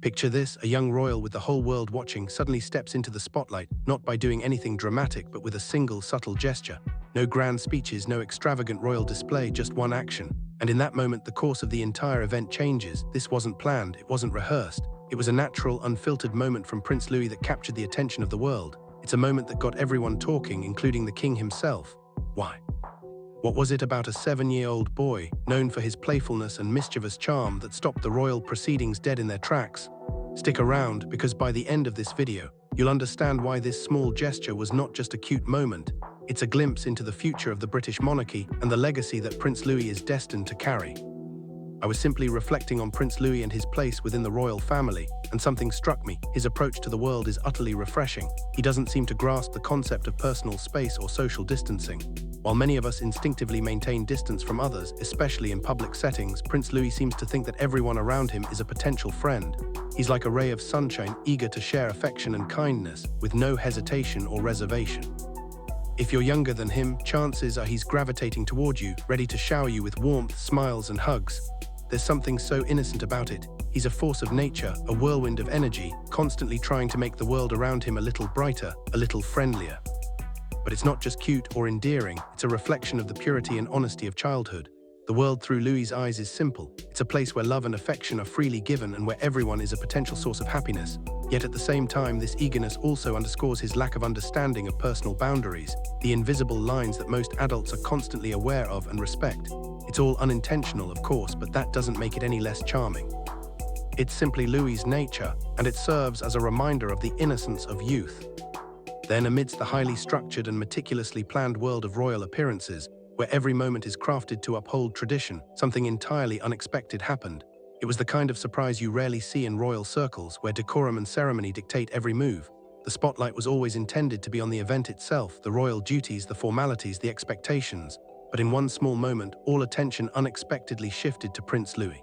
Picture this, a young royal with the whole world watching suddenly steps into the spotlight, not by doing anything dramatic but with a single subtle gesture. No grand speeches, no extravagant royal display, just one action. And in that moment, the course of the entire event changes. This wasn't planned, it wasn't rehearsed. It was a natural, unfiltered moment from Prince Louis that captured the attention of the world. It's a moment that got everyone talking, including the king himself. Why? What was it about a 7-year-old boy, known for his playfulness and mischievous charm, that stopped the royal proceedings dead in their tracks? Stick around, because by the end of this video, you'll understand why this small gesture was not just a cute moment. It's a glimpse into the future of the British monarchy and the legacy that Prince Louis is destined to carry. I was simply reflecting on Prince Louis and his place within the royal family, and something struck me. His approach to the world is utterly refreshing. He doesn't seem to grasp the concept of personal space or social distancing. While many of us instinctively maintain distance from others, especially in public settings, Prince Louis seems to think that everyone around him is a potential friend. He's like a ray of sunshine, eager to share affection and kindness, with no hesitation or reservation. If you're younger than him, chances are he's gravitating toward you, ready to shower you with warmth, smiles, and hugs. There's something so innocent about it. He's a force of nature, a whirlwind of energy, constantly trying to make the world around him a little brighter, a little friendlier. But it's not just cute or endearing, it's a reflection of the purity and honesty of childhood. The world through Louis's eyes is simple. It's a place where love and affection are freely given and where everyone is a potential source of happiness. Yet at the same time, this eagerness also underscores his lack of understanding of personal boundaries, the invisible lines that most adults are constantly aware of and respect. It's all unintentional, of course, but that doesn't make it any less charming. It's simply Louis's nature, and it serves as a reminder of the innocence of youth. Then, amidst the highly structured and meticulously planned world of royal appearances, where every moment is crafted to uphold tradition, something entirely unexpected happened. It was the kind of surprise you rarely see in royal circles, where decorum and ceremony dictate every move. The spotlight was always intended to be on the event itself, the royal duties, the formalities, the expectations. But in one small moment, all attention unexpectedly shifted to Prince Louis.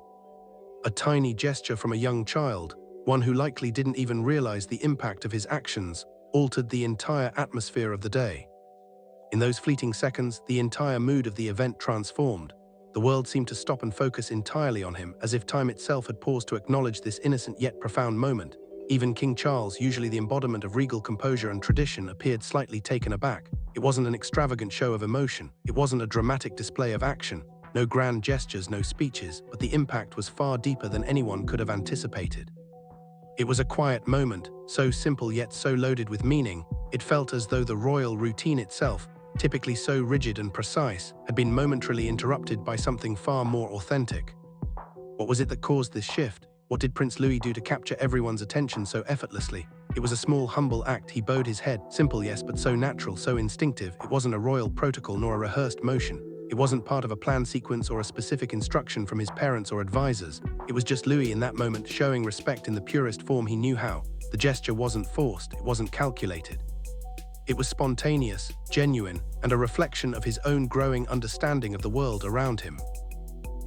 A tiny gesture from a young child, one who likely didn't even realize the impact of his actions, altered the entire atmosphere of the day. In those fleeting seconds, the entire mood of the event transformed. The world seemed to stop and focus entirely on him, as if time itself had paused to acknowledge this innocent yet profound moment. Even King Charles, usually the embodiment of regal composure and tradition, appeared slightly taken aback. It wasn't an extravagant show of emotion. It wasn't a dramatic display of action. No grand gestures, no speeches, but the impact was far deeper than anyone could have anticipated. It was a quiet moment, so simple yet so loaded with meaning. It felt as though the royal routine itself, typically so rigid and precise, had been momentarily interrupted by something far more authentic. What was it that caused this shift? What did Prince Louis do to capture everyone's attention so effortlessly? It was a small, humble act. He bowed his head. Simple, yes, but so natural, so instinctive. It wasn't a royal protocol nor a rehearsed motion. It wasn't part of a planned sequence or a specific instruction from his parents or advisors. It was just Louis in that moment, showing respect in the purest form he knew how. The gesture wasn't forced, it wasn't calculated. It was spontaneous, genuine, and a reflection of his own growing understanding of the world around him.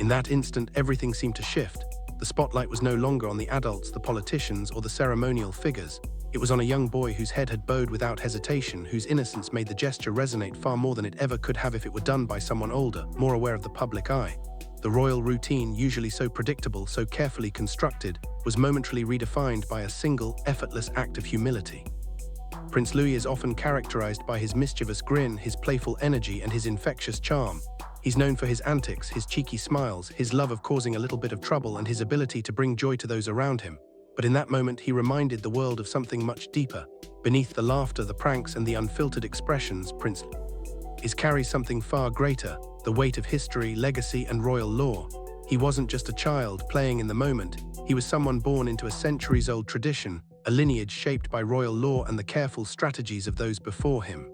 In that instant, everything seemed to shift. The spotlight was no longer on the adults, the politicians, or the ceremonial figures. It was on a young boy whose head had bowed without hesitation, whose innocence made the gesture resonate far more than it ever could have if it were done by someone older, more aware of the public eye. The royal routine, usually so predictable, so carefully constructed, was momentarily redefined by a single, effortless act of humility. Prince Louis is often characterized by his mischievous grin, his playful energy, and his infectious charm. He's known for his antics, his cheeky smiles, his love of causing a little bit of trouble, and his ability to bring joy to those around him. But in that moment, he reminded the world of something much deeper. Beneath the laughter, the pranks, and the unfiltered expressions, Prince Louis carries something far greater, the weight of history, legacy, and royal lore. He wasn't just a child playing in the moment. He was someone born into a centuries-old tradition, a lineage shaped by royal lore and the careful strategies of those before him.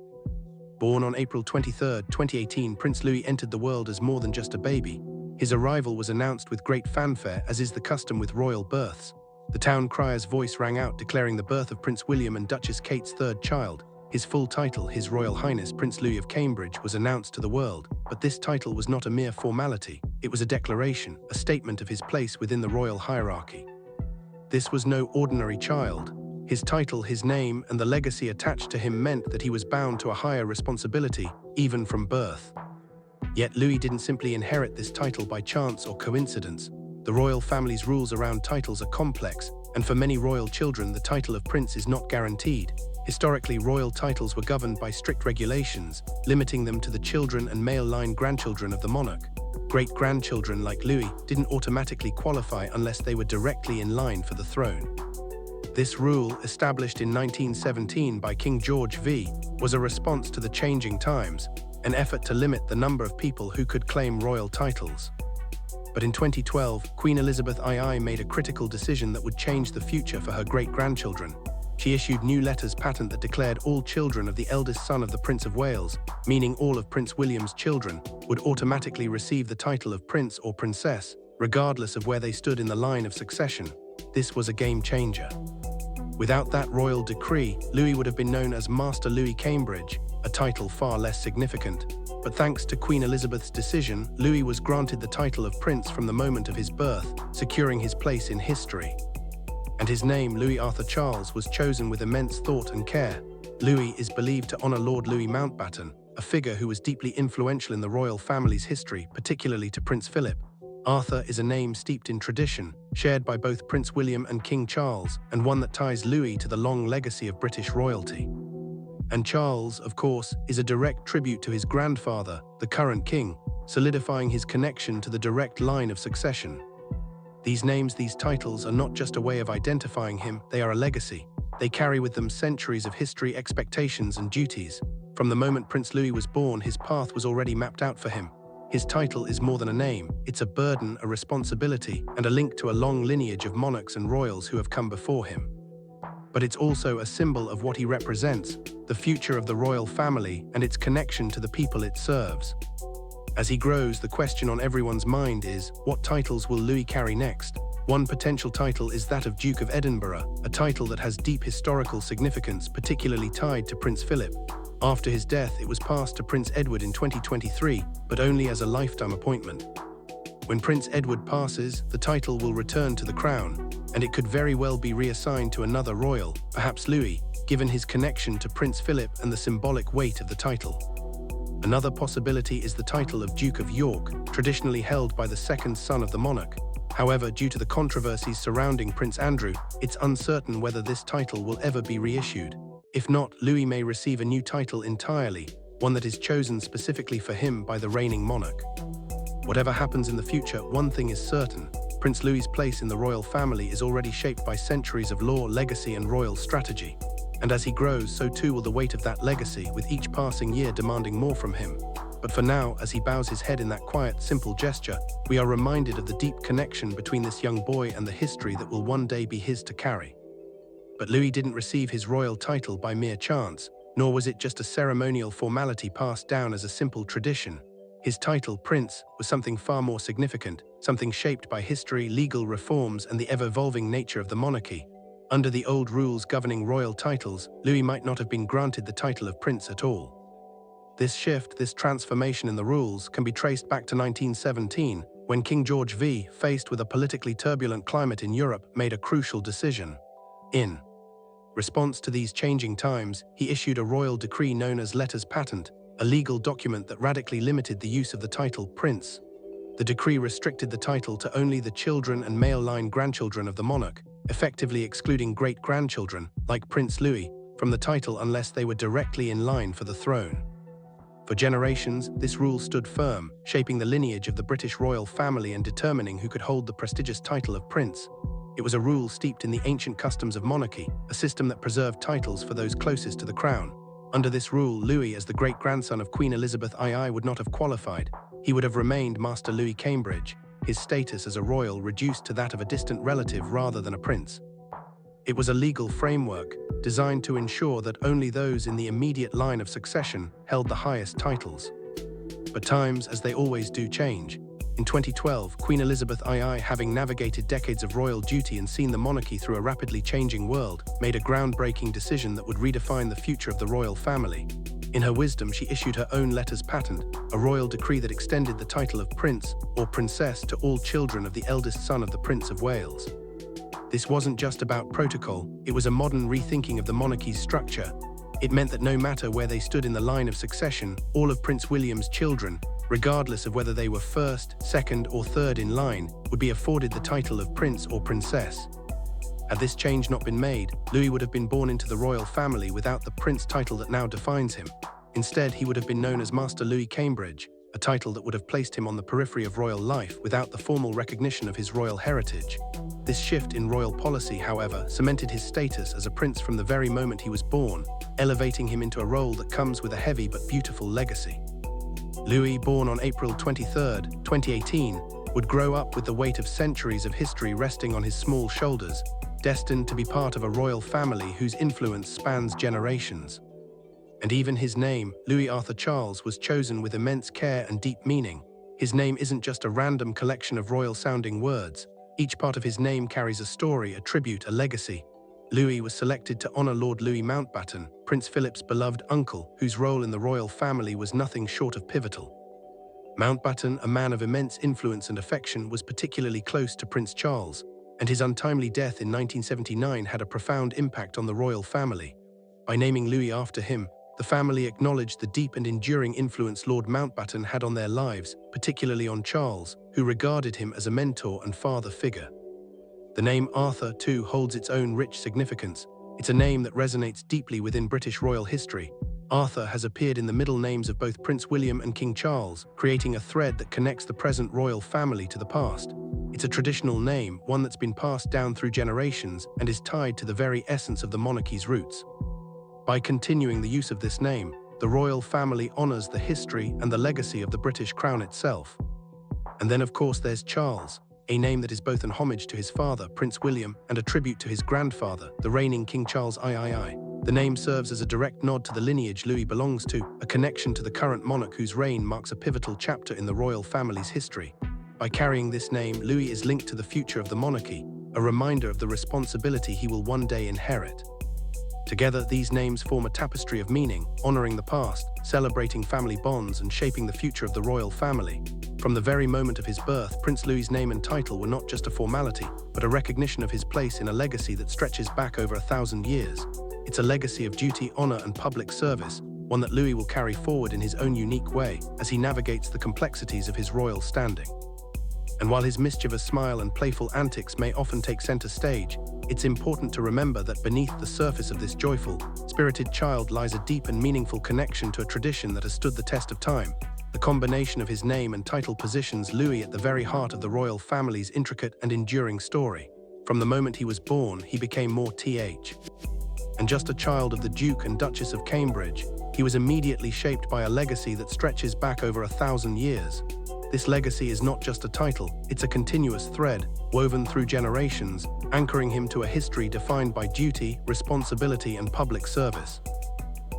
Born on April 23, 2018, Prince Louis entered the world as more than just a baby. His arrival was announced with great fanfare, as is the custom with royal births. The town crier's voice rang out, declaring the birth of Prince William and Duchess Kate's third child. His full title, His Royal Highness Prince Louis of Cambridge, was announced to the world. But this title was not a mere formality. It was a declaration, a statement of his place within the royal hierarchy. This was no ordinary child. His title, his name, and the legacy attached to him meant that he was bound to a higher responsibility, even from birth. Yet Louis didn't simply inherit this title by chance or coincidence. The royal family's rules around titles are complex, and for many royal children, the title of prince is not guaranteed. Historically, royal titles were governed by strict regulations, limiting them to the children and male-line grandchildren of the monarch. Great-grandchildren like Louis didn't automatically qualify unless they were directly in line for the throne. This rule, established in 1917 by King George V, was a response to the changing times, an effort to limit the number of people who could claim royal titles. But in 2012, Queen Elizabeth II made a critical decision that would change the future for her great-grandchildren. She issued new letters patent that declared all children of the eldest son of the Prince of Wales, meaning all of Prince William's children, would automatically receive the title of prince or princess, regardless of where they stood in the line of succession. This was a game changer. Without that royal decree, Louis would have been known as Master Louis Cambridge, a title far less significant. But thanks to Queen Elizabeth's decision, Louis was granted the title of prince from the moment of his birth, securing his place in history. And his name, Louis Arthur Charles, was chosen with immense thought and care. Louis is believed to honor Lord Louis Mountbatten, a figure who was deeply influential in the royal family's history, particularly to Prince Philip. Arthur is a name steeped in tradition, shared by both Prince William and King Charles, and one that ties Louis to the long legacy of British royalty. And Charles, of course, is a direct tribute to his grandfather, the current king, solidifying his connection to the direct line of succession. These names, these titles, are not just a way of identifying him, they are a legacy. They carry with them centuries of history, expectations, and duties. From the moment Prince Louis was born, his path was already mapped out for him. His title is more than a name, it's a burden, a responsibility, and a link to a long lineage of monarchs and royals who have come before him. But it's also a symbol of what he represents, the future of the royal family and its connection to the people it serves. As he grows, the question on everyone's mind is, what titles will Louis carry next? One potential title is that of Duke of Edinburgh, a title that has deep historical significance, particularly tied to Prince Philip. After his death, it was passed to Prince Edward in 2023, but only as a lifetime appointment. When Prince Edward passes, the title will return to the crown, and it could very well be reassigned to another royal, perhaps Louis, given his connection to Prince Philip and the symbolic weight of the title. Another possibility is the title of Duke of York, traditionally held by the second son of the monarch. However, due to the controversies surrounding Prince Andrew, it's uncertain whether this title will ever be reissued. If not, Louis may receive a new title entirely, one that is chosen specifically for him by the reigning monarch. Whatever happens in the future, one thing is certain. Prince Louis's place in the royal family is already shaped by centuries of law, legacy, and royal strategy. And as he grows, so too will the weight of that legacy, with each passing year demanding more from him. But for now, as he bows his head in that quiet, simple gesture, we are reminded of the deep connection between this young boy and the history that will one day be his to carry. But Louis didn't receive his royal title by mere chance, nor was it just a ceremonial formality passed down as a simple tradition. His title, Prince, was something far more significant, something shaped by history, legal reforms, and the ever-evolving nature of the monarchy. Under the old rules governing royal titles, Louis might not have been granted the title of prince at all. This shift, this transformation in the rules, can be traced back to 1917, when King George V, faced with a politically turbulent climate in Europe, made a crucial decision. In response to these changing times, he issued a royal decree known as Letters Patent, a legal document that radically limited the use of the title prince. The decree restricted the title to only the children and male-line grandchildren of the monarch, effectively excluding great-grandchildren, like Prince Louis, from the title unless they were directly in line for the throne. For generations, this rule stood firm, shaping the lineage of the British royal family and determining who could hold the prestigious title of prince. It was a rule steeped in the ancient customs of monarchy, a system that preserved titles for those closest to the crown. Under this rule, Louis, as the great-grandson of Queen Elizabeth II, would not have qualified. He would have remained Master Louis Cambridge, his status as a royal reduced to that of a distant relative rather than a prince. It was a legal framework designed to ensure that only those in the immediate line of succession held the highest titles. But times, as they always do, change. In 2012, Queen Elizabeth II, having navigated decades of royal duty and seen the monarchy through a rapidly changing world, made a groundbreaking decision that would redefine the future of the royal family. In her wisdom, she issued her own Letters Patent, a royal decree that extended the title of prince or princess to all children of the eldest son of the Prince of Wales. This wasn't just about protocol, it was a modern rethinking of the monarchy's structure. It meant that no matter where they stood in the line of succession, all of Prince William's children, regardless of whether they were first, second, or third in line, would be afforded the title of prince or princess. Had this change not been made, Louis would have been born into the royal family without the prince title that now defines him. Instead, he would have been known as Master Louis Cambridge, a title that would have placed him on the periphery of royal life without the formal recognition of his royal heritage. This shift in royal policy, however, cemented his status as a prince from the very moment he was born, elevating him into a role that comes with a heavy but beautiful legacy. Louis, born on April 23, 2018, would grow up with the weight of centuries of history resting on his small shoulders, destined to be part of a royal family whose influence spans generations. And even his name, Louis Arthur Charles, was chosen with immense care and deep meaning. His name isn't just a random collection of royal-sounding words. Each part of his name carries a story, a tribute, a legacy. Louis was selected to honor Lord Louis Mountbatten, Prince Philip's beloved uncle, whose role in the royal family was nothing short of pivotal. Mountbatten, a man of immense influence and affection, was particularly close to Prince Charles, and his untimely death in 1979 had a profound impact on the royal family. By naming Louis after him, the family acknowledged the deep and enduring influence Lord Mountbatten had on their lives, particularly on Charles, who regarded him as a mentor and father figure. The name Arthur, too, holds its own rich significance. It's a name that resonates deeply within British royal history. Arthur has appeared in the middle names of both Prince William and King Charles, creating a thread that connects the present royal family to the past. It's a traditional name, one that's been passed down through generations and is tied to the very essence of the monarchy's roots. By continuing the use of this name, the royal family honors the history and the legacy of the British crown itself. And then, of course, there's Charles, a name that is both an homage to his father, Prince William, and a tribute to his grandfather, the reigning King Charles III. The name serves as a direct nod to the lineage Louis belongs to, a connection to the current monarch whose reign marks a pivotal chapter in the royal family's history. By carrying this name, Louis is linked to the future of the monarchy, a reminder of the responsibility he will one day inherit. Together, these names form a tapestry of meaning, honoring the past, celebrating family bonds, and shaping the future of the royal family. From the very moment of his birth, Prince Louis's name and title were not just a formality, but a recognition of his place in a legacy that stretches back over 1,000 years. It's a legacy of duty, honor, and public service, one that Louis will carry forward in his own unique way as he navigates the complexities of his royal standing. And while his mischievous smile and playful antics may often take center stage, it's important to remember that beneath the surface of this joyful, spirited child lies a deep and meaningful connection to a tradition that has stood the test of time. The combination of his name and title positions Louis at the very heart of the royal family's intricate and enduring story. From the moment he was born, he became more and just a child of the Duke and Duchess of Cambridge, he was immediately shaped by a legacy that stretches back over 1,000 years. This legacy is not just a title, it's a continuous thread, woven through generations, anchoring him to a history defined by duty, responsibility, and public service.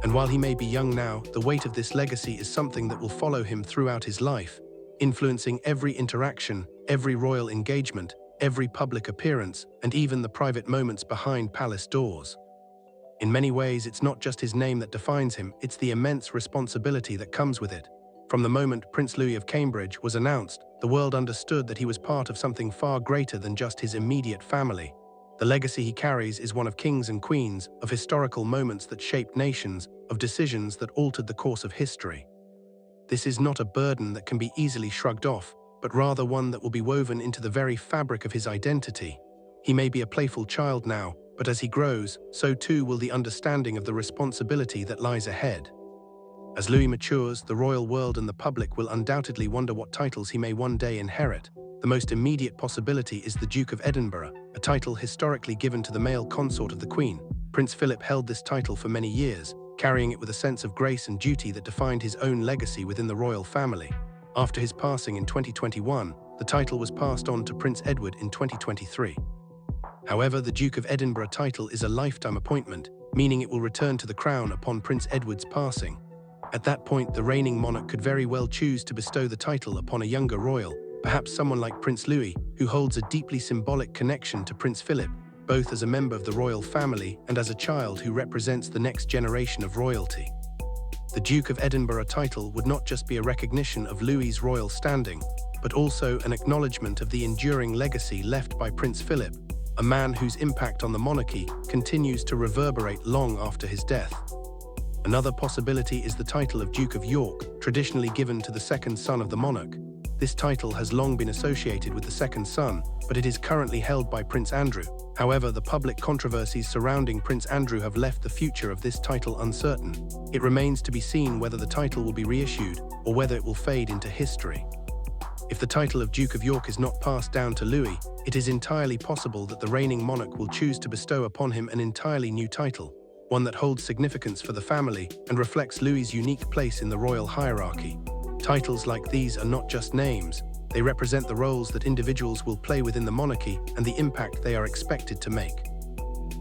And while he may be young now, the weight of this legacy is something that will follow him throughout his life, influencing every interaction, every royal engagement, every public appearance, and even the private moments behind palace doors. In many ways, it's not just his name that defines him, it's the immense responsibility that comes with it. From the moment Prince Louis of Cambridge was announced, the world understood that he was part of something far greater than just his immediate family. The legacy he carries is one of kings and queens, of historical moments that shaped nations, of decisions that altered the course of history. This is not a burden that can be easily shrugged off, but rather one that will be woven into the very fabric of his identity. He may be a playful child now, but as he grows, so too will the understanding of the responsibility that lies ahead. As Louis matures, the royal world and the public will undoubtedly wonder what titles he may one day inherit. The most immediate possibility is the Duke of Edinburgh, a title historically given to the male consort of the Queen. Prince Philip held this title for many years, carrying it with a sense of grace and duty that defined his own legacy within the royal family. After his passing in 2021, the title was passed on to Prince Edward in 2023. However, the Duke of Edinburgh title is a lifetime appointment, meaning it will return to the crown upon Prince Edward's passing. At that point, the reigning monarch could very well choose to bestow the title upon a younger royal, perhaps someone like Prince Louis, who holds a deeply symbolic connection to Prince Philip, both as a member of the royal family and as a child who represents the next generation of royalty. The Duke of Edinburgh title would not just be a recognition of Louis's royal standing, but also an acknowledgement of the enduring legacy left by Prince Philip, a man whose impact on the monarchy continues to reverberate long after his death. Another possibility is the title of Duke of York, traditionally given to the second son of the monarch. This title has long been associated with the second son, but it is currently held by Prince Andrew. However, the public controversies surrounding Prince Andrew have left the future of this title uncertain. It remains to be seen whether the title will be reissued or whether it will fade into history. If the title of Duke of York is not passed down to Louis, it is entirely possible that the reigning monarch will choose to bestow upon him an entirely new title, one that holds significance for the family and reflects Louis's unique place in the royal hierarchy. Titles like these are not just names, they represent the roles that individuals will play within the monarchy and the impact they are expected to make.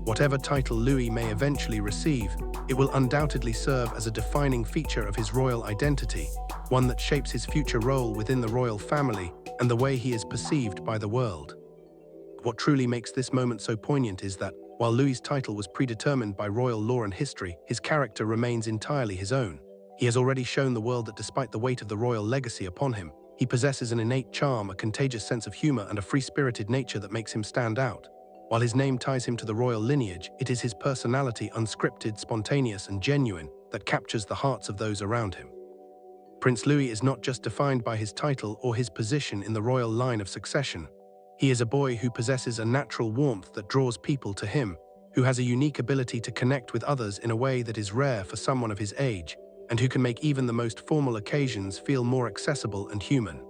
Whatever title Louis may eventually receive, it will undoubtedly serve as a defining feature of his royal identity, one that shapes his future role within the royal family and the way he is perceived by the world. What truly makes this moment so poignant is that, while Louis's title was predetermined by royal law and history, his character remains entirely his own. He has already shown the world that despite the weight of the royal legacy upon him, he possesses an innate charm, a contagious sense of humor, and a free-spirited nature that makes him stand out. While his name ties him to the royal lineage, it is his personality, unscripted, spontaneous, and genuine, that captures the hearts of those around him. Prince Louis is not just defined by his title or his position in the royal line of succession. He is a boy who possesses a natural warmth that draws people to him, who has a unique ability to connect with others in a way that is rare for someone of his age, and who can make even the most formal occasions feel more accessible and human.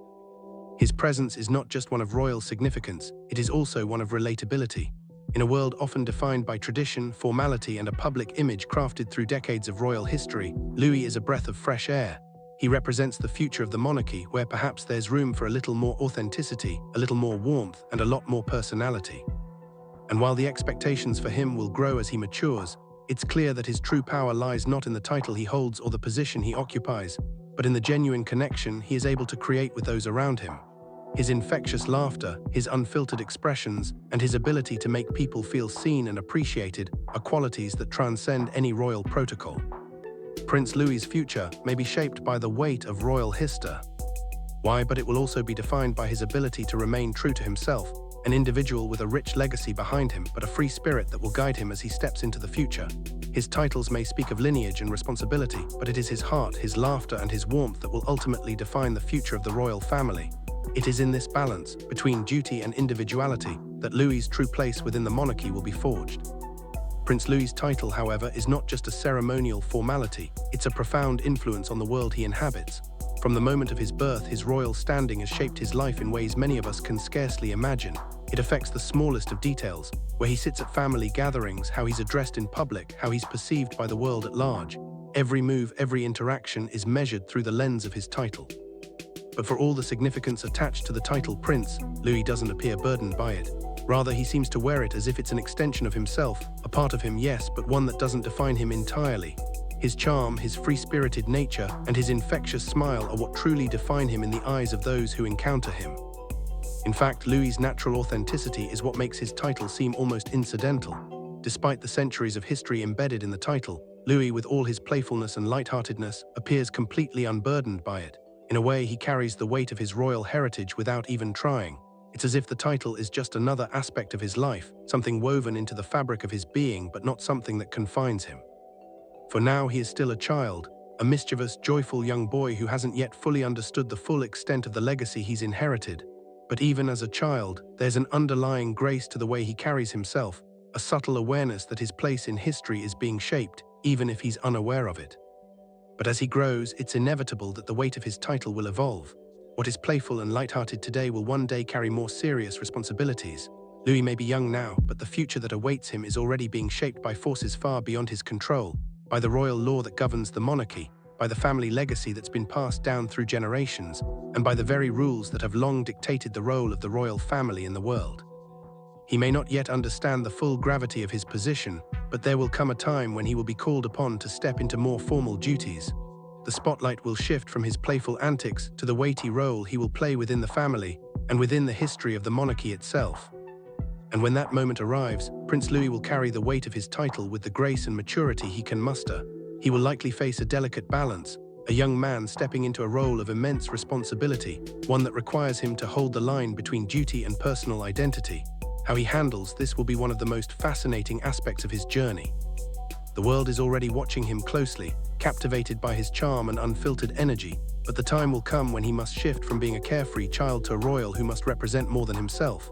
His presence is not just one of royal significance, it is also one of relatability. In a world often defined by tradition, formality, and a public image crafted through decades of royal history, Louis is a breath of fresh air. He represents the future of the monarchy, where perhaps there's room for a little more authenticity, a little more warmth, and a lot more personality. And while the expectations for him will grow as he matures, it's clear that his true power lies not in the title he holds or the position he occupies, but in the genuine connection he is able to create with those around him. His infectious laughter, his unfiltered expressions, and his ability to make people feel seen and appreciated are qualities that transcend any royal protocol. Prince Louis's future may be shaped by the weight of royal history. Why, but it will also be defined by his ability to remain true to himself, an individual with a rich legacy behind him, but a free spirit that will guide him as he steps into the future. His titles may speak of lineage and responsibility, but it is his heart, his laughter, and his warmth that will ultimately define the future of the royal family. It is in this balance, between duty and individuality, that Louis's true place within the monarchy will be forged. Prince Louis's title, however, is not just a ceremonial formality, it's a profound influence on the world he inhabits. From the moment of his birth, his royal standing has shaped his life in ways many of us can scarcely imagine. It affects the smallest of details, where he sits at family gatherings, how he's addressed in public, how he's perceived by the world at large. Every move, every interaction is measured through the lens of his title. But for all the significance attached to the title Prince, Louis doesn't appear burdened by it. Rather, he seems to wear it as if it's an extension of himself, a part of him, yes, but one that doesn't define him entirely. His charm, his free-spirited nature, and his infectious smile are what truly define him in the eyes of those who encounter him. In fact, Louis's natural authenticity is what makes his title seem almost incidental. Despite the centuries of history embedded in the title, Louis, with all his playfulness and lightheartedness, appears completely unburdened by it. In a way, he carries the weight of his royal heritage without even trying. It's as if the title is just another aspect of his life, something woven into the fabric of his being, but not something that confines him. For now, he is still a child, a mischievous, joyful young boy who hasn't yet fully understood the full extent of the legacy he's inherited. But even as a child, there's an underlying grace to the way he carries himself, a subtle awareness that his place in history is being shaped, even if he's unaware of it. But as he grows, it's inevitable that the weight of his title will evolve. What is playful and lighthearted today will one day carry more serious responsibilities. Louis may be young now, but the future that awaits him is already being shaped by forces far beyond his control, by the royal law that governs the monarchy, by the family legacy that's been passed down through generations, and by the very rules that have long dictated the role of the royal family in the world. He may not yet understand the full gravity of his position, but there will come a time when he will be called upon to step into more formal duties. The spotlight will shift from his playful antics to the weighty role he will play within the family and within the history of the monarchy itself. And when that moment arrives, Prince Louis will carry the weight of his title with the grace and maturity he can muster. He will likely face a delicate balance, a young man stepping into a role of immense responsibility, one that requires him to hold the line between duty and personal identity. How he handles this will be one of the most fascinating aspects of his journey. The world is already watching him closely, captivated by his charm and unfiltered energy, but the time will come when he must shift from being a carefree child to a royal who must represent more than himself.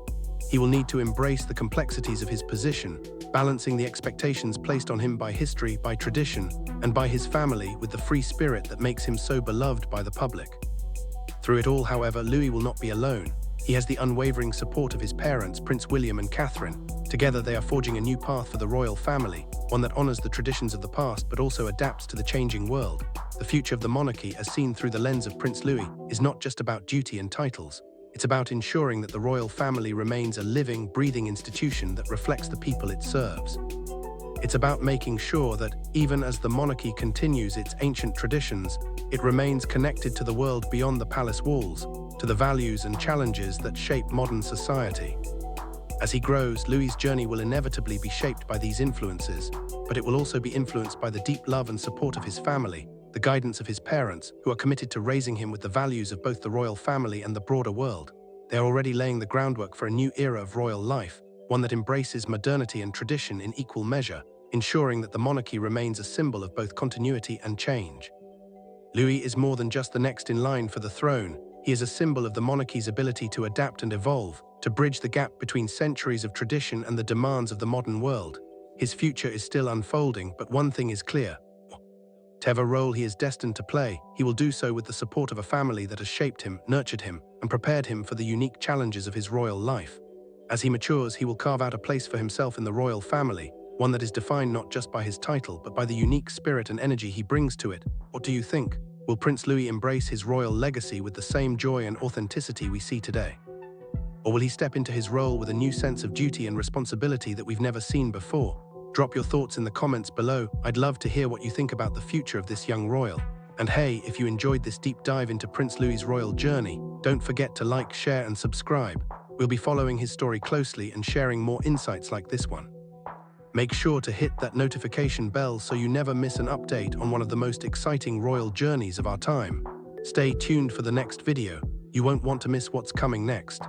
He will need to embrace the complexities of his position, balancing the expectations placed on him by history, by tradition, and by his family with the free spirit that makes him so beloved by the public. Through it all, however, Louis will not be alone. He has the unwavering support of his parents, Prince William and Catherine. Together they are forging a new path for the royal family, one that honors the traditions of the past but also adapts to the changing world. The future of the monarchy, as seen through the lens of Prince Louis, is not just about duty and titles. It's about ensuring that the royal family remains a living, breathing institution that reflects the people it serves. It's about making sure that, even as the monarchy continues its ancient traditions, it remains connected to the world beyond the palace walls, to the values and challenges that shape modern society. As he grows, Louis's journey will inevitably be shaped by these influences, but it will also be influenced by the deep love and support of his family, the guidance of his parents, who are committed to raising him with the values of both the royal family and the broader world. They are already laying the groundwork for a new era of royal life, one that embraces modernity and tradition in equal measure, ensuring that the monarchy remains a symbol of both continuity and change. Louis is more than just the next in line for the throne. He is a symbol of the monarchy's ability to adapt and evolve, to bridge the gap between centuries of tradition and the demands of the modern world. His future is still unfolding, but one thing is clear. Whatever role he is destined to play, he will do so with the support of a family that has shaped him, nurtured him, and prepared him for the unique challenges of his royal life. As he matures, he will carve out a place for himself in the royal family, one that is defined not just by his title, but by the unique spirit and energy he brings to it. What do you think? Will Prince Louis embrace his royal legacy with the same joy and authenticity we see today? Or will he step into his role with a new sense of duty and responsibility that we've never seen before? Drop your thoughts in the comments below. I'd love to hear what you think about the future of this young royal. And hey, if you enjoyed this deep dive into Prince Louis's royal journey, don't forget to like, share, and subscribe. We'll be following his story closely and sharing more insights like this one. Make sure to hit that notification bell so you never miss an update on one of the most exciting royal journeys of our time. Stay tuned for the next video. You won't want to miss what's coming next.